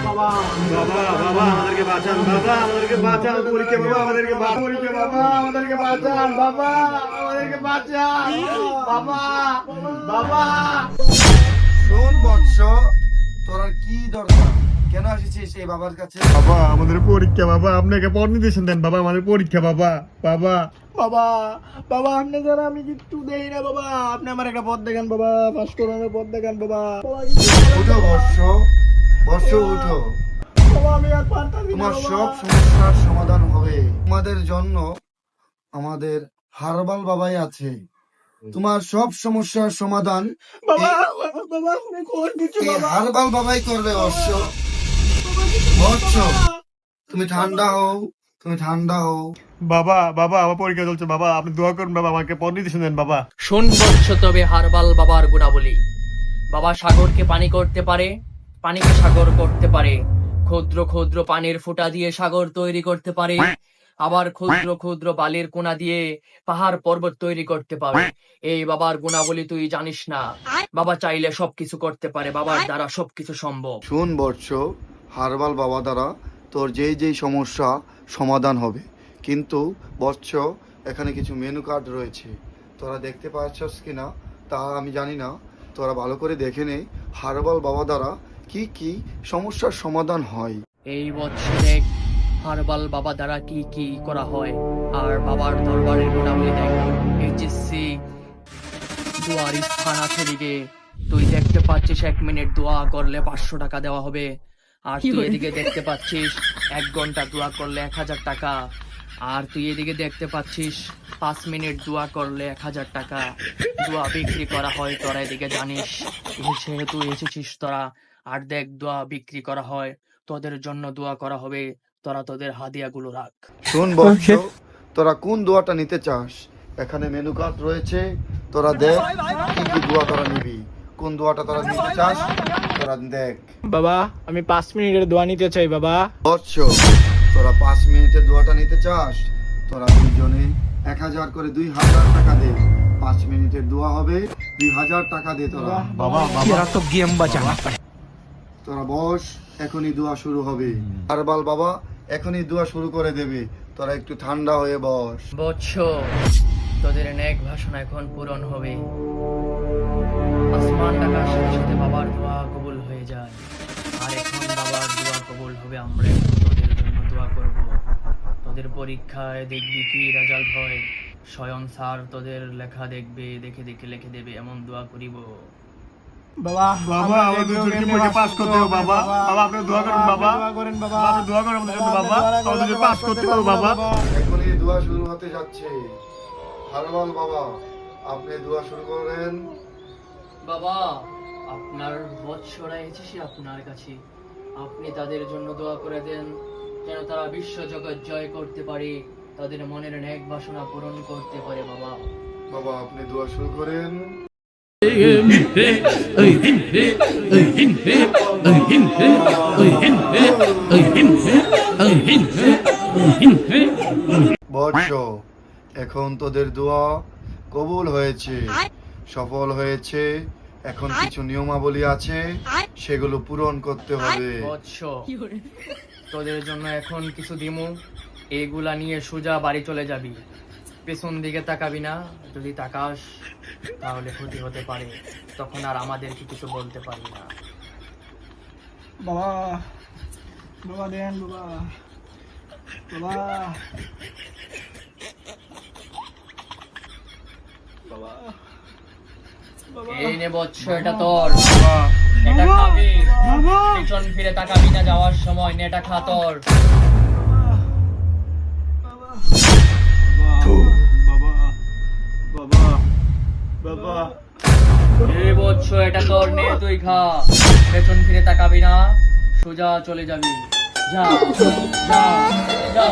বাবা বাবা বাবা আমাদেরকে বাঁচান, বাবা আমাদেরকে বাঁচান, পরীক্ষা বাবা আমাদেরকে বাঁচান, পরীক্ষা বাবা আমাদেরকে বাঁচান, বাবা আমাদেরকে বাঁচান, বাবা বাবা। শোন বৎস, তোর কি দরকার? কেন আসিছিস এই বাবার কাছে? বাবা আমাদের পরীক্ষা, বাবা আপনাকে পড় নির্দেশন দেন, বাবা আমাদের পরীক্ষা, বাবা বাবা বাবা বাবা আপনি যারা আমি কিচ্ছু দেই না, বাবা আপনি আমার একটা পথ দেখান, বাবা পাস করানোর পথ দেখান, বাবা। উঠো বৎস, বৎস উঠো। বাবা আমি আর পারতাছি না, তোমার বাবা। সব সমস্যার সমাধান হবে। তোমাদের জন্য আমাদের হারবাল বাবাই আছে। তোমার সব সমস্যার সমাধান বাবা বাবা আপনি কোন কিছু, এই বাবা হারবাল বাবাই করবে। বৎস, বৎস তুমি ঠান্ডা হও, তুমি ঠান্ডা হও। বাবা বাবা আমার পরীক্ষা চলছে, বাবা আপনি দোয়া করুন, বাবা আমাকে পথ নির্দেশন দেন, বাবা। শোন বৎস, তবে হারবাল বাবার গুণাবলী। বাবা সাগরকে পানি করতে পারে, পানিকে সাগর করতে পারে, ক্ষুদ্র ক্ষুদ্র পানির ফুটা দিয়ে সাগর তৈরি করতে পারে, আবার ক্ষুদ্র ক্ষুদ্র বালির কোনা দিয়ে পাহাড় পর্বত তৈরি করতে পারে। এই বাবার গুণাবলী তুই জানিস না। বাবা চাইলে সবকিছু করতে পারে, বাবার দ্বারা সবকিছু সম্ভব। শুন বৎস, হারবাল বাবা দ্বারা তোর যেই যেই সমস্যা সমাধান হবে। কিন্তু বৎস, এখানে কিছু মেনু কার্ড রয়েছে, তোরা দেখতে পাচ্ছস কিনা তা আমি জানি না। তোরা ভালো করে দেখে নে হারবাল বাবা দ্বারা কি কি সমস্যার সমাধান হয়। এই বছর দেখ হারবাল বাবা দ্বারা কি কি করা হয়, আর বাবার দরবারের গুণাবলী দেখ। এইচএসসি দুয়ার স্থান আছে দিকে, তুই দেখতে পাচ্ছিস 1 মিনিট দোয়া করলে 500 টাকা দেওয়া হবে। আর তুই এদিকে দেখতে পাচ্ছিস 1 ঘন্টা দোয়া করলে 1000 টাকা। আর তুই এদিকে দেখতে পাচ্ছিস 5 মিনিট দোয়া করলে 1000 টাকা। দোয়া বিক্রি করা হয়, তোরা এদিকে জানিস, সেহেতু এসেছিস তোরা। আর দেখ দোয়া বিক্রি করা হয়, তোদের জন্য দোয়া করা হবে, তোরা তোদের হাদিয়াগুলো রাখ। শুন বৎস, তোরা কোন দোয়াটা নিতে চাস? এখানে মেনু কার্ড রয়েছে, তোরা দেখ কি কি দোয়া তোরা নিবি। কোন দোয়াটা তোরা নিতে চাস তোরা দেখ। বাবা আমি 5 মিনিটের দোয়া নিতে চাই বাবা। বৎস, তোরা 5 মিনিটের দোয়াটা নিতে চাস? তোরা দুইজনে 1000 করে 2000 টাকা দে। 5 মিনিটের দোয়া হবে, 2000 টাকা দে তোরা। বাবা বাবা তোরা বস, এখনই দোয়া শুরু হবে। হারবাল বাবা এখনই দোয়া শুরু করে দেবে, তোরা একটু ঠান্ডা হয়ে বস। বৎস, তোদের নেক ভাষণা এখন পূরণ হবে। আসমান ডাকার সাথে সাথে বাবার দোয়া কবুল হয়ে যায়। আর এখন বাবার দোয়া কবুল হবে, আমরা এখন তোদের জন্য দোয়া করব। তোদের পরীক্ষায় দেখবি কি রেজাল্ট হয়, স্বয়ং স্যার তোদের লেখা দেখবে, দেখে দেখে লিখে দেবে, এমন দোয়া করিব। বাবা বাবা আমাদের দুজনকে পরীক্ষা পাস করতে হবে, বাবা বাবা আপনি দোয়া করুন, বাবা দোয়া করেন বাবা। আপনি দোয়া করুন আমাদের জন্য, বাবা আমাদের পাস করতে হবে, বাবা। এখনই দোয়া শুরু হতে যাচ্ছে। হারবাল বাবা আপনি দোয়া শুরু করেন। বাবা আপনার বৎসরা এসেছে আপনার কাছে, আপনি তাদের জন্য দোয়া করে দেন, যেন তারা বিশ্ব জগৎ জয় করতে পারে, তাদের মনের নেক বাসনা পূরণ করতে পারে। বাবা বাবা আপনি দোয়া শুরু করেন। বৎস, এখন তোদের দোয়া কবুল হয়েছে, সফল হয়েছে। এখন কিছু নিয়মাবলী আছে, সেগুলো পূরণ করতে হবে। বৎস, তোদের জন্য এখন কিছু দিমু, এইগুলা নিয়ে সোজা বাড়ি চলে যাবি। পেছন দিকে তাকাবি না, যদি তাকাস তাহলে ক্ষতি হতে পারে, তখন আর আমাদেরকে কিছু বলতে পারবি না। বাবা বাবা দেন বাবা। বাবা বাবা বাবা এই নে বৎস, এটা তোর, এটা খাবি। পিছন ফিরে তাকাবি না যাওয়ার সময়, নে এটা খা তোর। বাবা বাবা এই বৎস, এটা তোর, নে তুই খা। পেছন ফিরে তাকাবি না, সোজা চলে যাবি। যা যা যা।